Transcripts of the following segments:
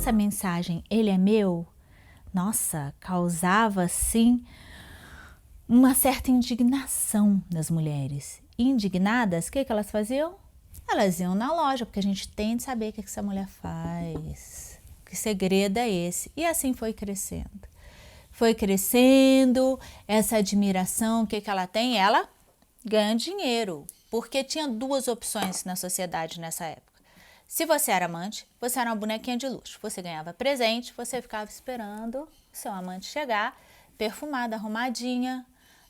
essa mensagem, ele é meu, nossa, causava assim uma certa indignação nas mulheres. Indignadas, o que elas faziam? Elas iam na loja, porque a gente tem de saber o que essa mulher faz. Que segredo é esse? E assim foi crescendo. Foi crescendo, essa admiração, o que ela tem? Ela ganha dinheiro, porque tinha duas opções na sociedade nessa época. Se você era amante, você era uma bonequinha de luxo. Você ganhava presente, você ficava esperando o seu amante chegar, perfumada, arrumadinha,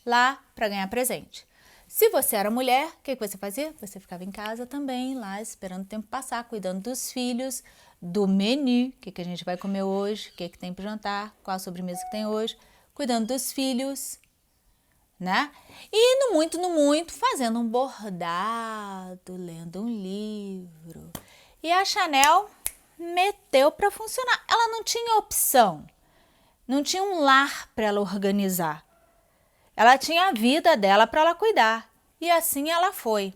lá para ganhar presente. Se você era mulher, o que você fazia? Você ficava em casa também, lá esperando o tempo passar, cuidando dos filhos, do menu, o que a gente vai comer hoje, o que tem para jantar, qual a sobremesa que tem hoje, cuidando dos filhos, né? E no muito, fazendo um bordado, lendo um livro. E a Chanel meteu para funcionar. Ela não tinha opção, não tinha um lar para ela organizar. Ela tinha a vida dela para ela cuidar. E assim ela foi.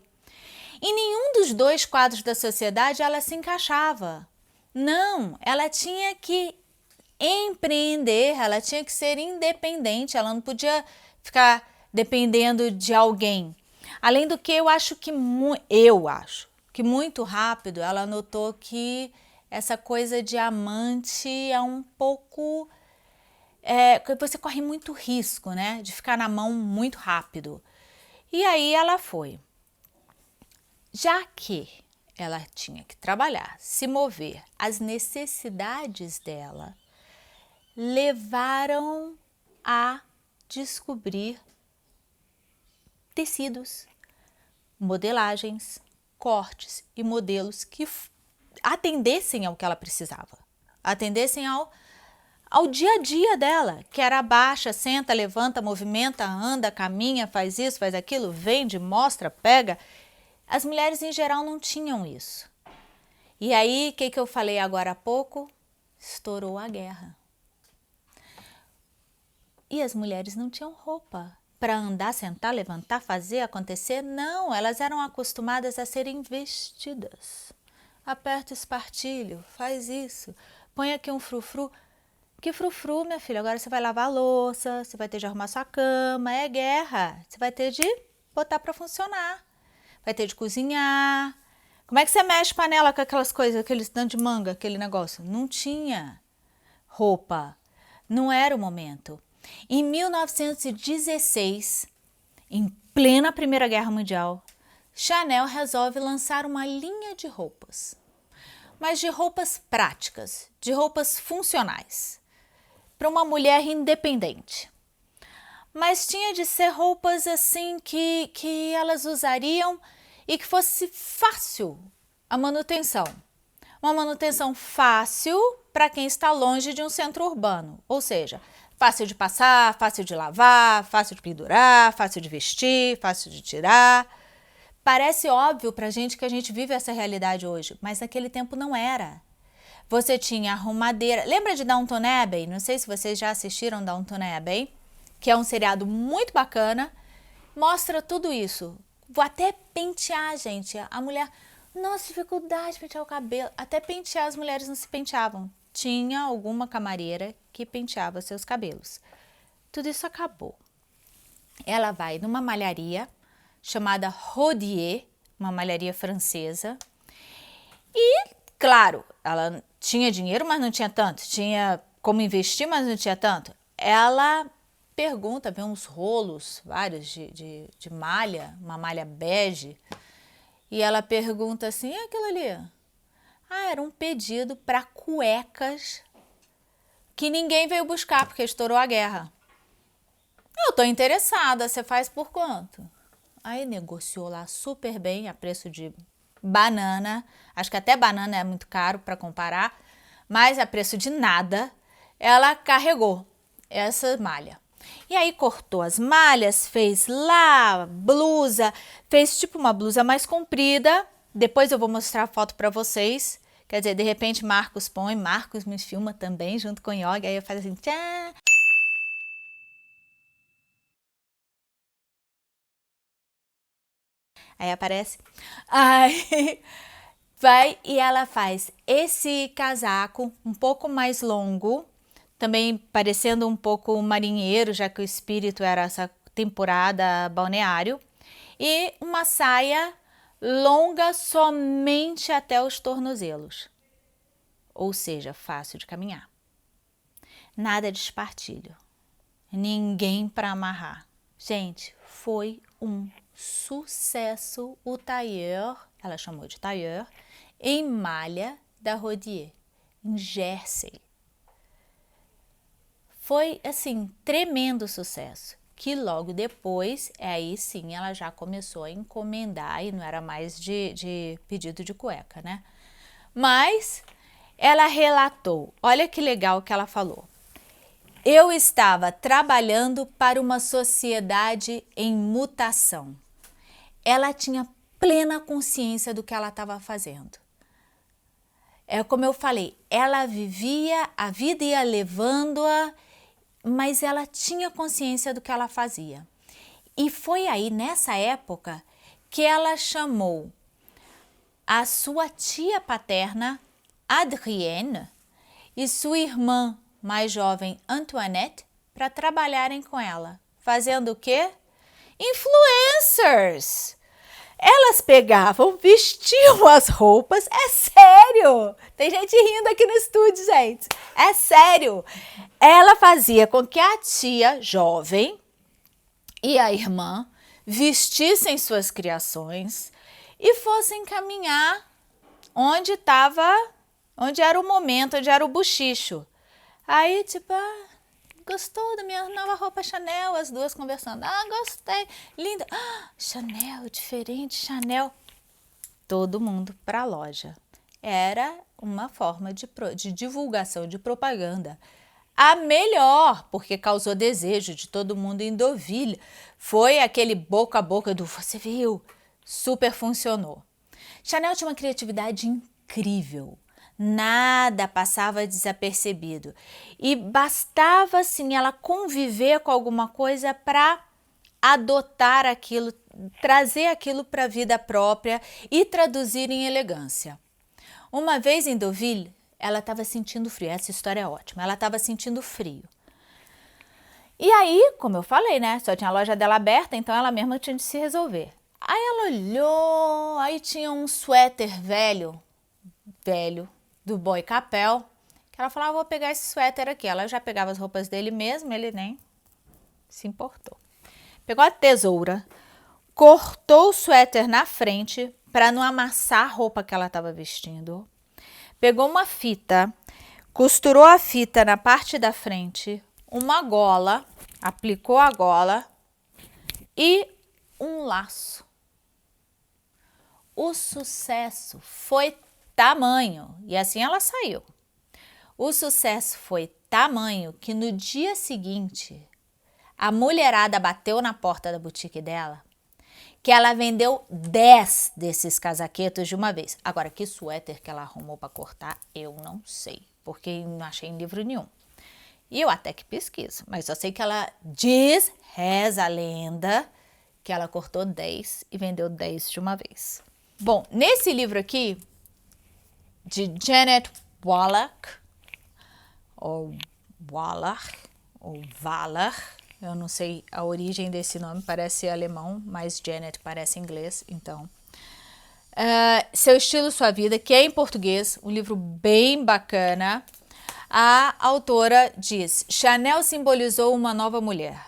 Em nenhum dos dois quadros da sociedade ela se encaixava. Não, ela tinha que empreender, ela tinha que ser independente, ela não podia ficar dependendo de alguém. Além do que, eu acho que muito rápido ela notou que essa coisa de amante é um pouco... você corre muito risco, né, de ficar na mão muito rápido. E aí ela foi. Já que ela tinha que trabalhar, se mover, as necessidades dela levaram a descobrir tecidos, modelagens, cortes e modelos que atendessem ao que ela precisava, atendessem ao dia a dia dela, que era baixa, senta, levanta, movimenta, anda, caminha, faz isso, faz aquilo, vende, mostra, pega. As mulheres em geral não tinham isso. E aí, o que eu falei agora há pouco? Estourou a guerra. E as mulheres não tinham roupa para andar, sentar, levantar, fazer, acontecer. Não, elas eram acostumadas a serem vestidas. Aperta o espartilho, faz isso, põe aqui um frufru. Que frufru, minha filha? Agora você vai lavar a louça, você vai ter de arrumar sua cama, é guerra. Você vai ter de botar para funcionar, vai ter de cozinhar. Como é que você mexe panela com aquelas coisas, aqueles tanto de manga, aquele negócio? Não tinha roupa, não era o momento. Em 1916, em plena Primeira Guerra Mundial, Chanel resolve lançar uma linha de roupas, mas de roupas práticas, de roupas funcionais, para uma mulher independente. Mas tinha de ser roupas assim que elas usariam e que fosse fácil a manutenção. Uma manutenção fácil para quem está longe de um centro urbano, ou seja, fácil de passar, fácil de lavar, fácil de pendurar, fácil de vestir, fácil de tirar. Parece óbvio para a gente que a gente vive essa realidade hoje, mas naquele tempo não era. Você tinha arrumadeira. Lembra de Downton Abbey? Não sei se vocês já assistiram Downton Abbey, que é um seriado muito bacana. Mostra tudo isso. Vou até pentear, gente. A mulher... Nossa, dificuldade de pentear o cabelo. Até pentear, as mulheres não se penteavam. Tinha alguma camareira que penteava seus cabelos. Tudo isso acabou. Ela vai numa malharia chamada Rodier, uma malharia francesa. E, claro, ela tinha dinheiro, mas não tinha tanto. Tinha como investir, mas não tinha tanto. Ela pergunta, vê uns rolos, vários de malha, uma malha bege. E ela pergunta assim, e aquilo ali? Ah, era um pedido para cuecas que ninguém veio buscar porque estourou a guerra. Eu tô interessada, você faz por quanto? Aí negociou lá super bem, a preço de banana. Acho que até banana é muito caro para comparar, mas a preço de nada, ela carregou essa malha. E aí cortou as malhas, fez lá blusa, fez tipo uma blusa mais comprida. Depois eu vou mostrar a foto para vocês. Quer dizer, de repente Marcos põe, Marcos me filma também junto com o Yogi, aí eu faço assim, tchá. Aí aparece. Aí vai e ela faz esse casaco um pouco mais longo, também parecendo um pouco marinheiro, já que o espírito era essa temporada balneário, e uma saia longa somente até os tornozelos, ou seja, fácil de caminhar. Nada de espartilho, ninguém para amarrar. Gente, foi um sucesso o tailleur, ela chamou de tailleur, em malha da Rodier, em Jersey. Foi, assim, tremendo sucesso, que logo depois, aí sim, ela já começou a encomendar e não era mais de pedido de cueca, né? Mas ela relatou, olha que legal que ela falou. Eu estava trabalhando para uma sociedade em mutação. Ela tinha plena consciência do que ela estava fazendo. É como eu falei, ela vivia, a vida ia levando-a, mas ela tinha consciência do que ela fazia. E foi aí, nessa época, que ela chamou a sua tia paterna, Adrienne, e sua irmã mais jovem, Antoinette, para trabalharem com ela. Fazendo o quê? Influencers! Elas pegavam, vestiam as roupas, é sério! Tem gente rindo aqui no estúdio, gente. É sério! Ela fazia com que a tia jovem e a irmã vestissem suas criações e fossem caminhar onde era o momento, onde era o buchicho. Aí, tipo, gostou da minha nova roupa Chanel? As duas conversando. Gostei. Linda. Chanel, diferente, Chanel. Todo mundo para a loja. Era uma forma de divulgação, de propaganda. A melhor, porque causou desejo de todo mundo em Deauville. Foi aquele boca a boca do você viu? Super funcionou. Chanel tinha uma criatividade incrível. Nada passava desapercebido. E bastava, assim, ela conviver com alguma coisa para adotar aquilo, trazer aquilo para a vida própria e traduzir em elegância. Uma vez em Deauville, ela estava sentindo frio. Essa história é ótima. Ela estava sentindo frio. E aí, como eu falei, né? Só tinha a loja dela aberta, então ela mesma tinha de se resolver. Aí ela olhou, aí tinha um suéter velho, do Boy Capel, que ela falava, vou pegar esse suéter aqui. Ela já pegava as roupas dele mesmo, ele nem se importou. Pegou a tesoura, cortou o suéter na frente para não amassar a roupa que ela estava vestindo. Pegou uma fita, costurou a fita na parte da frente, uma gola, aplicou a gola e um laço. O sucesso foi tamanho, e assim ela saiu. O sucesso foi tamanho que no dia seguinte a mulherada bateu na porta da boutique dela, que ela vendeu 10 desses casaquetos de uma vez. Agora, que suéter que ela arrumou para cortar, eu não sei, porque não achei em livro nenhum. E eu até que pesquiso, mas só sei que ela reza a lenda, que ela cortou 10 e vendeu 10 de uma vez. Bom, nesse livro aqui, de Janet Wallach, ou Wallach, eu não sei a origem desse nome, parece alemão, mas Janet parece inglês, então. Seu Estilo, Sua Vida, que é em português, um livro bem bacana. A autora diz, Chanel simbolizou uma nova mulher,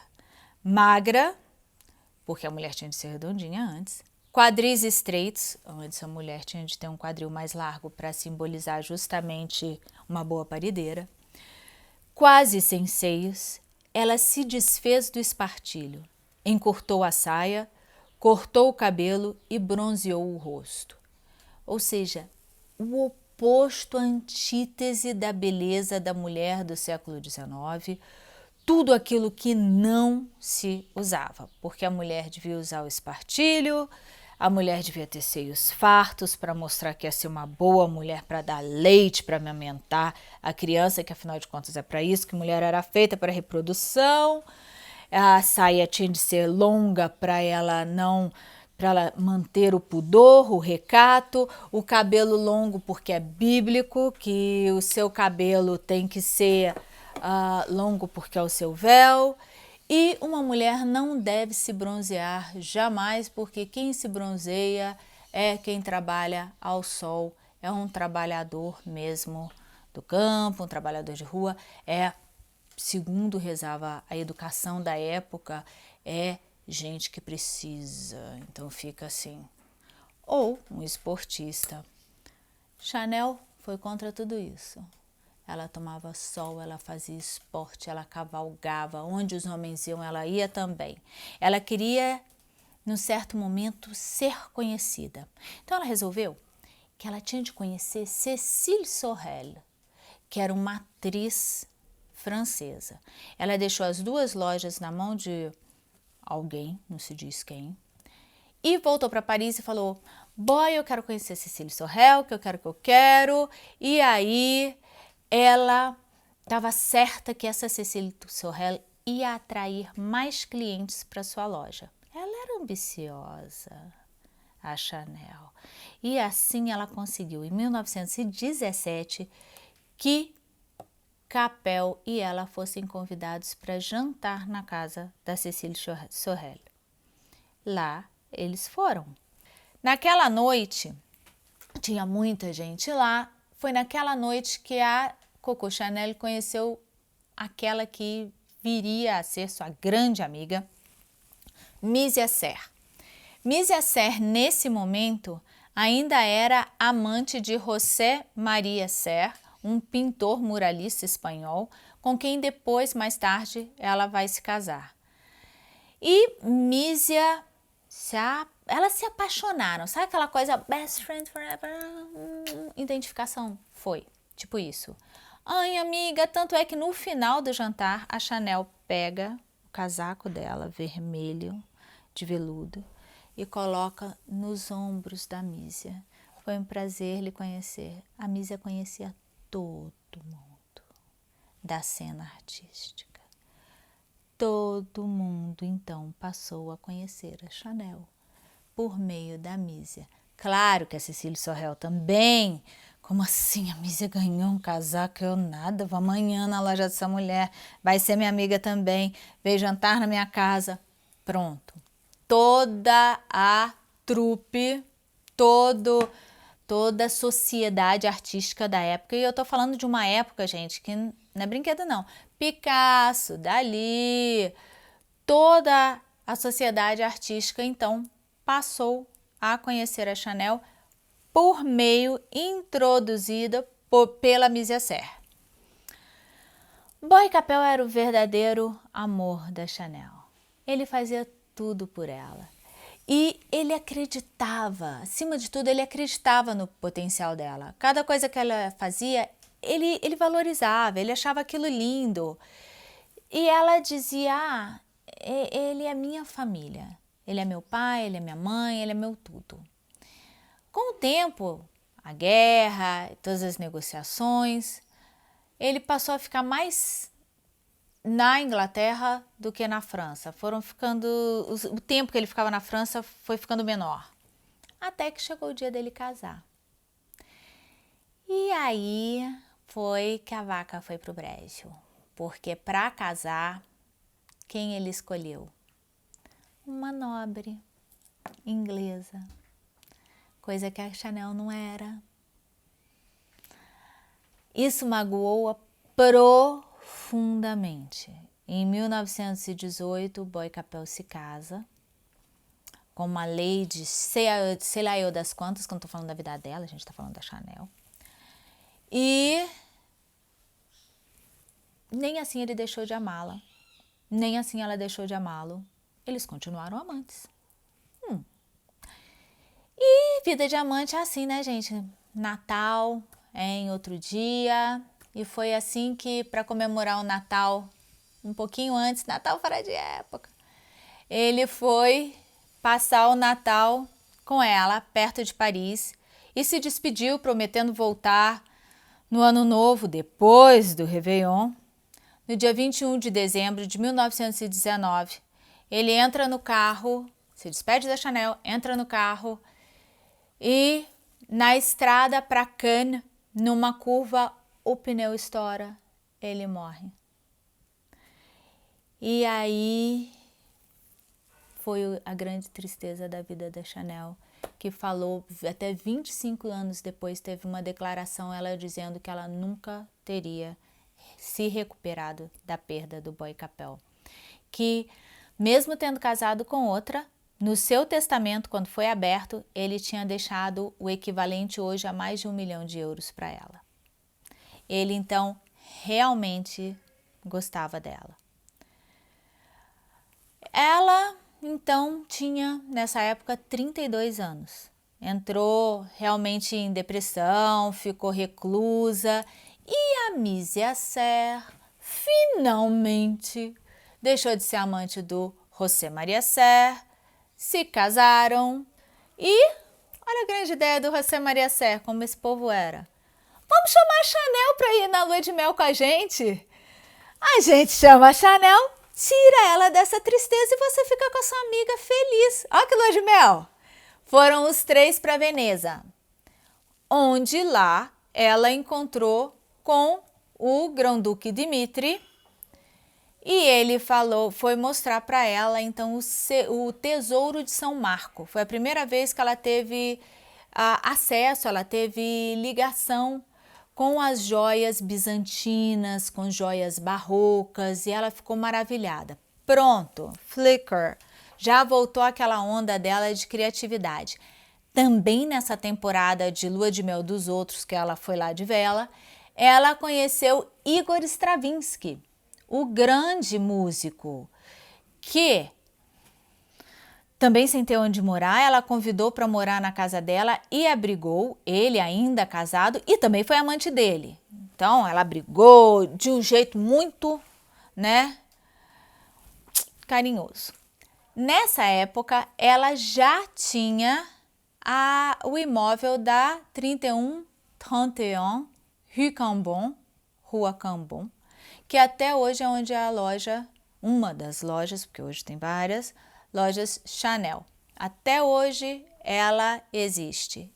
magra, porque a mulher tinha de ser redondinha antes, quadris estreitos, antes a mulher tinha de ter um quadril mais largo para simbolizar justamente uma boa parideira, quase sem seios, ela se desfez do espartilho, encurtou a saia, cortou o cabelo e bronzeou o rosto. Ou seja, o oposto, a antítese da beleza da mulher do século XIX, tudo aquilo que não se usava, porque a mulher devia usar o espartilho, a mulher devia ter seios fartos para mostrar que ia ser uma boa mulher para dar leite, para amamentar a criança, que afinal de contas é para isso que mulher era feita, para reprodução. A saia tinha de ser longa para ela não para ela manter o pudor, o recato, o cabelo longo porque é bíblico, que o seu cabelo tem que ser longo porque é o seu véu. E uma mulher não deve se bronzear jamais, porque quem se bronzeia é quem trabalha ao sol, é um trabalhador mesmo do campo, um trabalhador de rua, segundo rezava a educação da época, é gente que precisa, então fica assim. Ou um esportista. Chanel foi contra tudo isso. Ela tomava sol, ela fazia esporte, ela cavalgava, onde os homens iam, ela ia também. Ela queria, num certo momento, ser conhecida. Então ela resolveu que ela tinha de conhecer Cécile Sorel, que era uma atriz francesa. Ela deixou as 2 lojas na mão de alguém, não se diz quem, e voltou para Paris e falou: boy, eu quero conhecer Cécile Sorel, que eu quero. E aí ela estava certa que essa Cécile Sorel ia atrair mais clientes para sua loja. Ela era ambiciosa, a Chanel. E assim ela conseguiu, em 1917, que Capel e ela fossem convidados para jantar na casa da Cécile Sorel. Lá eles foram. Naquela noite, tinha muita gente lá, foi naquela noite que a Coco Chanel conheceu aquela que viria a ser sua grande amiga, Mísia Serre. Mísia Serre, nesse momento, ainda era amante de José Maria Serre, um pintor muralista espanhol, com quem depois, mais tarde, ela vai se casar. E Mísia, elas se apaixonaram, sabe aquela coisa best friend forever? Identificação, foi, tipo isso. Ai, amiga, tanto é que no final do jantar, a Chanel pega o casaco dela, vermelho, de veludo, e coloca nos ombros da Mísia. Foi um prazer lhe conhecer. A Mísia conhecia todo mundo da cena artística. Todo mundo, então, passou a conhecer a Chanel por meio da Mísia. Claro que a Cécile Sorel também. Como assim? A Mísia ganhou um casaco? Eu nada. Vou amanhã na loja dessa mulher. Vai ser minha amiga também. Veio jantar na minha casa. Pronto. Toda a trupe, toda a sociedade artística da época. E eu tô falando de uma época, gente, que não é brinquedo não. Picasso, Dalí, toda a sociedade artística, então, passou a conhecer a Chanel por meio introduzida pela Mísia Serre. Boy Capel era o verdadeiro amor da Chanel. Ele fazia tudo por ela. E ele acreditava, acima de tudo, ele acreditava no potencial dela. Cada coisa que ela fazia, ele valorizava, ele achava aquilo lindo. E ela dizia, ele é minha família. Ele é meu pai, ele é minha mãe, ele é meu tudo. Com o tempo, a guerra, todas as negociações, ele passou a ficar mais na Inglaterra do que na França. O tempo que ele ficava na França foi ficando menor. Até que chegou o dia dele casar. E aí foi que a vaca foi pro brejo. Porque para casar, quem ele escolheu? Uma nobre inglesa. Coisa que a Chanel não era. Isso magoou-a profundamente. Em 1918, Boy Capel se casa com uma lady, sei lá eu das quantas, quando estou falando da vida dela, a gente está falando da Chanel. E nem assim ele deixou de amá-la, nem assim ela deixou de amá-lo. Eles continuaram amantes. E vida de amante é assim, né, gente? Natal é em outro dia. E foi assim que, para comemorar o Natal, um pouquinho antes, Natal fora de época, ele foi passar o Natal com ela, perto de Paris, e se despediu, prometendo voltar no Ano Novo, depois do Réveillon. No dia 21 de dezembro de 1919, ele entra no carro se despede da Chanel, entra no carro e na estrada para Cannes, numa curva, o pneu estoura, ele morre. E aí foi a grande tristeza da vida da Chanel, que falou, até 25 anos depois, teve uma declaração, ela dizendo que ela nunca teria se recuperado da perda do Boy Capel. Que, mesmo tendo casado com outra, no seu testamento, quando foi aberto, ele tinha deixado o equivalente hoje a mais de 1 milhão de euros para ela. Ele, então, realmente gostava dela. Ela, então, tinha, nessa época, 32 anos. Entrou realmente em depressão, ficou reclusa. E a Mise Asser, finalmente, deixou de ser amante do José Maria Asser, se casaram e, olha a grande ideia do José Maria Asser, como esse povo era. Vamos chamar a Chanel para ir na lua de mel com a gente? A gente chama a Chanel, tira ela dessa tristeza e você fica com a sua amiga feliz. Olha que lua de mel! Foram os 3 para Veneza, onde lá ela encontrou com o Grão-Duque Dmitri e ele foi mostrar para ela então o Tesouro de São Marco. Foi a primeira vez que ela teve acesso, ela teve ligação com as joias bizantinas, com joias barrocas, e ela ficou maravilhada. Pronto, Flickr, já voltou aquela onda dela de criatividade. Também nessa temporada de Lua de Mel dos Outros, que ela foi lá de vela, ela conheceu Igor Stravinsky, o grande músico, que também sem ter onde morar, ela convidou para morar na casa dela e abrigou, ele ainda casado, e também foi amante dele. Então, ela abrigou de um jeito muito, carinhoso. Nessa época, ela já tinha o imóvel da 31 Rua Cambon, que até hoje é onde é a loja, uma das lojas, porque hoje tem várias, lojas Chanel. Até hoje ela existe.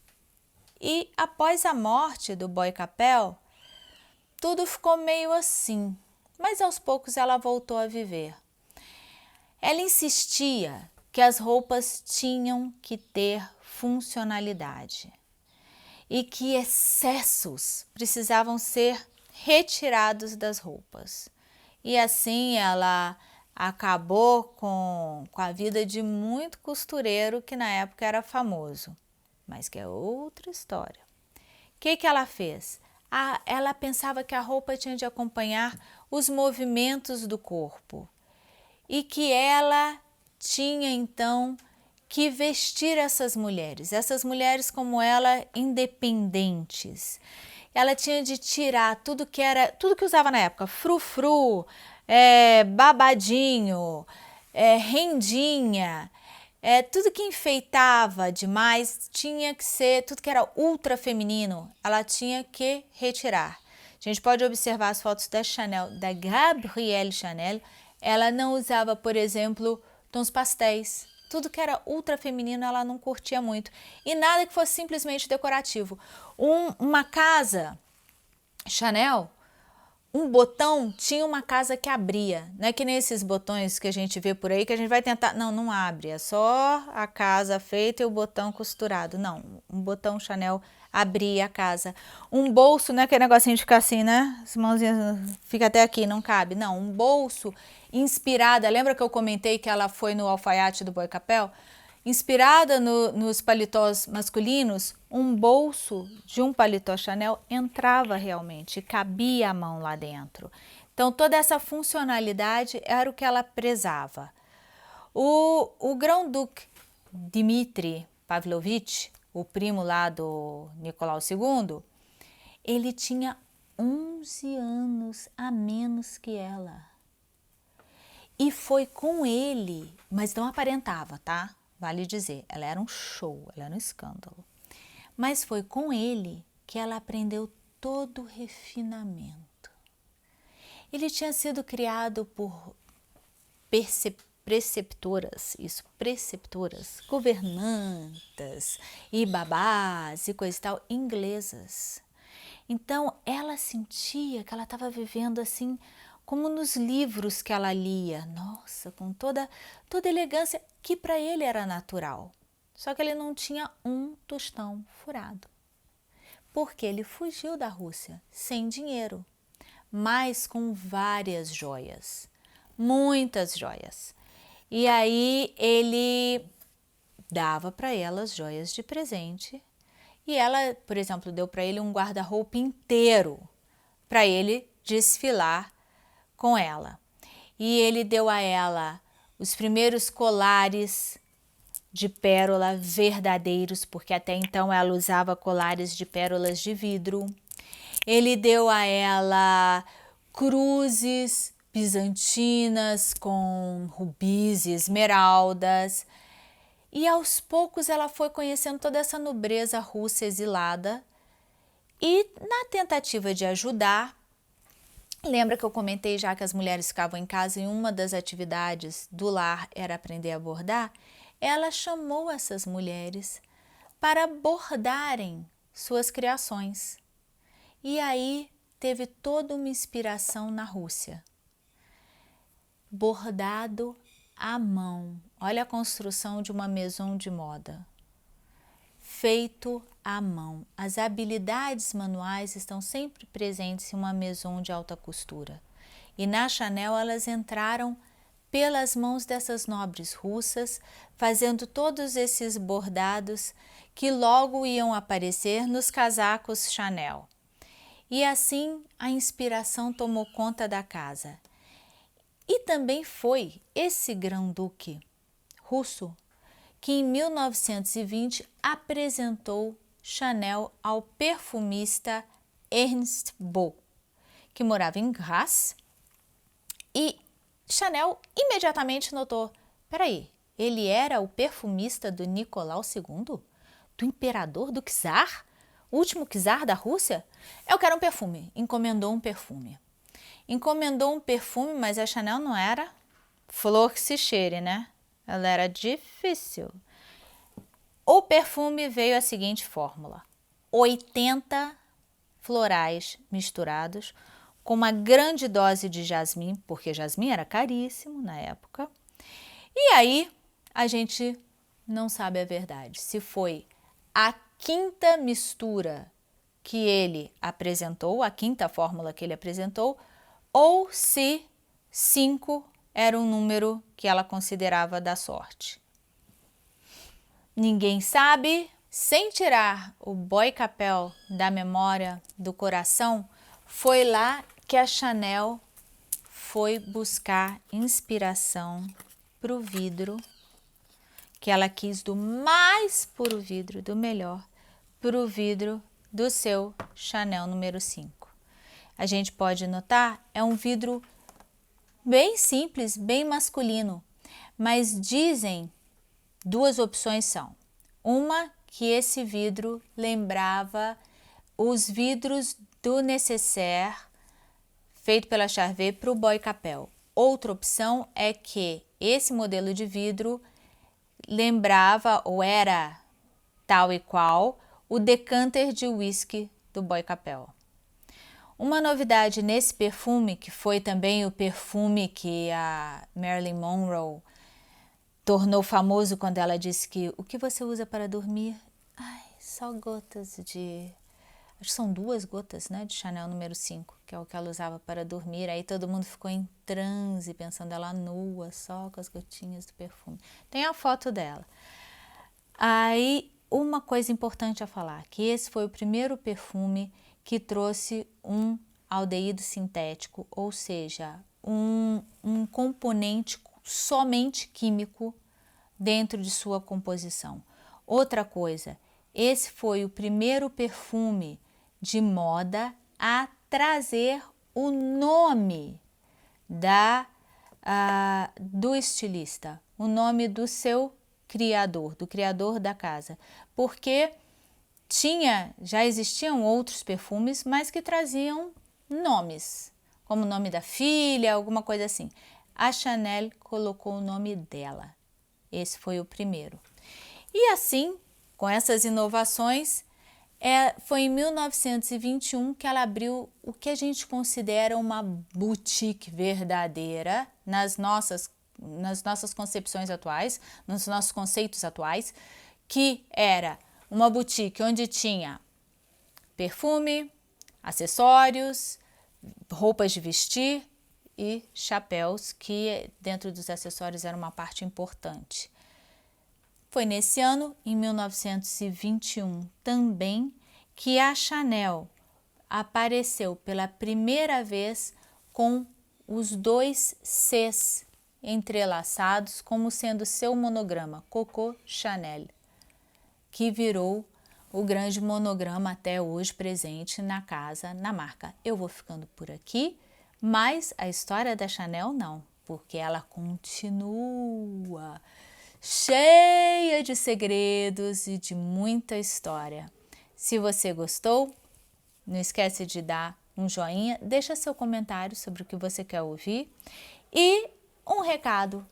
E após a morte do Boy Capel, tudo ficou meio assim, mas aos poucos ela voltou a viver. Ela insistia que as roupas tinham que ter funcionalidade e que excessos precisavam ser retirados das roupas. E assim ela acabou com a vida de muito costureiro que na época era famoso, mas que é outra história. O que ela fez? Ela pensava que a roupa tinha de acompanhar os movimentos do corpo e que ela tinha então que vestir essas mulheres como ela, independentes. Ela tinha de tirar tudo que usava na época, frufru, babadinho, rendinha, tudo que enfeitava demais tinha que ser, tudo que era ultra feminino, ela tinha que retirar. A gente pode observar as fotos da Chanel, da Gabrielle Chanel, ela não usava, por exemplo, tons pastéis. Tudo que era ultra feminino ela não curtia muito. E nada que fosse simplesmente decorativo. Uma casa Chanel, um botão tinha uma casa que abria. Não é que nem esses botões que a gente vê por aí que a gente vai tentar... Não abre. É só a casa feita e o botão costurado. Não, um botão Chanel abria a casa. Um bolso, não é aquele negocinho de ficar assim, né? As mãozinhas fica até aqui, não cabe. Não, um bolso inspirada. Lembra que eu comentei que ela foi no alfaiate do Boy Capel? Inspirada nos paletós masculinos, um bolso de um paletó Chanel entrava realmente, cabia a mão lá dentro. Então, toda essa funcionalidade era o que ela prezava. O Grão-Duque Dmitri Pavlovich, o primo lá do Nicolau II, ele tinha 11 anos a menos que ela. E foi com ele, mas não aparentava, tá? Vale dizer, ela era um show, ela era um escândalo. Mas foi com ele que ela aprendeu todo o refinamento. Ele tinha sido criado por preceptoras, governantas e babás e coisa e tal, inglesas. Então, ela sentia que ela estava vivendo assim, como nos livros que ela lia, nossa, com toda elegância, que para ele era natural. Só que ele não tinha um tostão furado, porque ele fugiu da Rússia sem dinheiro, mas com várias joias, muitas joias. E aí ele dava para ela as joias de presente e ela, por exemplo, deu para ele um guarda-roupa inteiro para ele desfilar com ela. E ele deu a ela os primeiros colares de pérola verdadeiros, porque até então ela usava colares de pérolas de vidro. Ele deu a ela cruzes bizantinas com rubis e esmeraldas. E aos poucos ela foi conhecendo toda essa nobreza russa exilada e na tentativa de ajudar, lembra que eu comentei já que as mulheres ficavam em casa e uma das atividades do lar era aprender a bordar? Ela chamou essas mulheres para bordarem suas criações. E aí teve toda uma inspiração na Rússia. Bordado à mão. Olha a construção de uma maison de moda. Feito à mão. As habilidades manuais estão sempre presentes em uma maison de alta costura. E na Chanel elas entraram pelas mãos dessas nobres russas, fazendo todos esses bordados que logo iam aparecer nos casacos Chanel. E assim a inspiração tomou conta da casa. E também foi esse grão-duque russo que em 1920 apresentou Chanel ao perfumista Ernst Beau, que morava em Grasse, e Chanel imediatamente notou, peraí, ele era o perfumista do Nicolau II? Do imperador, do czar? O último czar da Rússia? Eu quero um perfume. Encomendou um perfume. Mas a Chanel não era flor que se cheire, né? Ela era difícil. O perfume veio a seguinte fórmula: 80 florais misturados com uma grande dose de jasmim, porque jasmim era caríssimo na época. E aí a gente não sabe a verdade, se foi a quinta mistura que ele apresentou, a quinta fórmula que ele apresentou, ou se 5 era um número que ela considerava da sorte. Ninguém sabe. Sem tirar o Bois Capel da memória, do coração, foi lá que a Chanel foi buscar inspiração para o vidro, que ela quis do mais puro vidro, do melhor, para o vidro do seu Chanel número 5. A gente pode notar, é um vidro bem simples, bem masculino, mas dizem, duas opções são, uma que esse vidro lembrava os vidros do nécessaire feito pela Charvet para o Bois Capel. Outra opção é que esse modelo de vidro lembrava ou era tal e qual o decanter de whisky do Bois Capel. Uma novidade nesse perfume, que foi também o perfume que a Marilyn Monroe tornou famoso quando ela disse que o que você usa para dormir? Ai, só gotas de... Acho que são 2 gotas, né, de Chanel número 5, que é o que ela usava para dormir. Aí todo mundo ficou em transe, pensando ela nua, só com as gotinhas do perfume. Tem a foto dela. Aí, uma coisa importante a falar, que esse foi o primeiro perfume que trouxe um aldeído sintético, ou seja, um componente somente químico dentro de sua composição. Outra coisa, esse foi o primeiro perfume de moda a trazer o nome do estilista, o nome do seu criador, do criador da casa, porque já existiam outros perfumes, mas que traziam nomes, como o nome da filha, alguma coisa assim. a Chanel colocou o nome dela. Esse foi o primeiro. E assim, com essas inovações, foi em 1921 que ela abriu o que a gente considera uma boutique verdadeira nas nossas concepções atuais, nos nossos conceitos atuais, que era uma boutique onde tinha perfume, acessórios, roupas de vestir e chapéus, que dentro dos acessórios era uma parte importante. Foi nesse ano, em 1921, também, que a Chanel apareceu pela primeira vez com os 2 Cs entrelaçados como sendo seu monograma, Coco Chanel, que virou o grande monograma até hoje presente na casa, na marca. Eu vou ficando por aqui, mas a história da Chanel não, porque ela continua cheia de segredos e de muita história. Se você gostou, não esquece de dar um joinha, deixa seu comentário sobre o que você quer ouvir e um recado.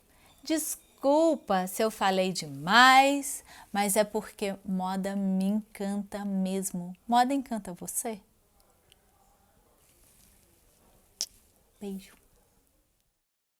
Desculpa se eu falei demais, mas é porque moda me encanta mesmo. Moda encanta você? Beijo.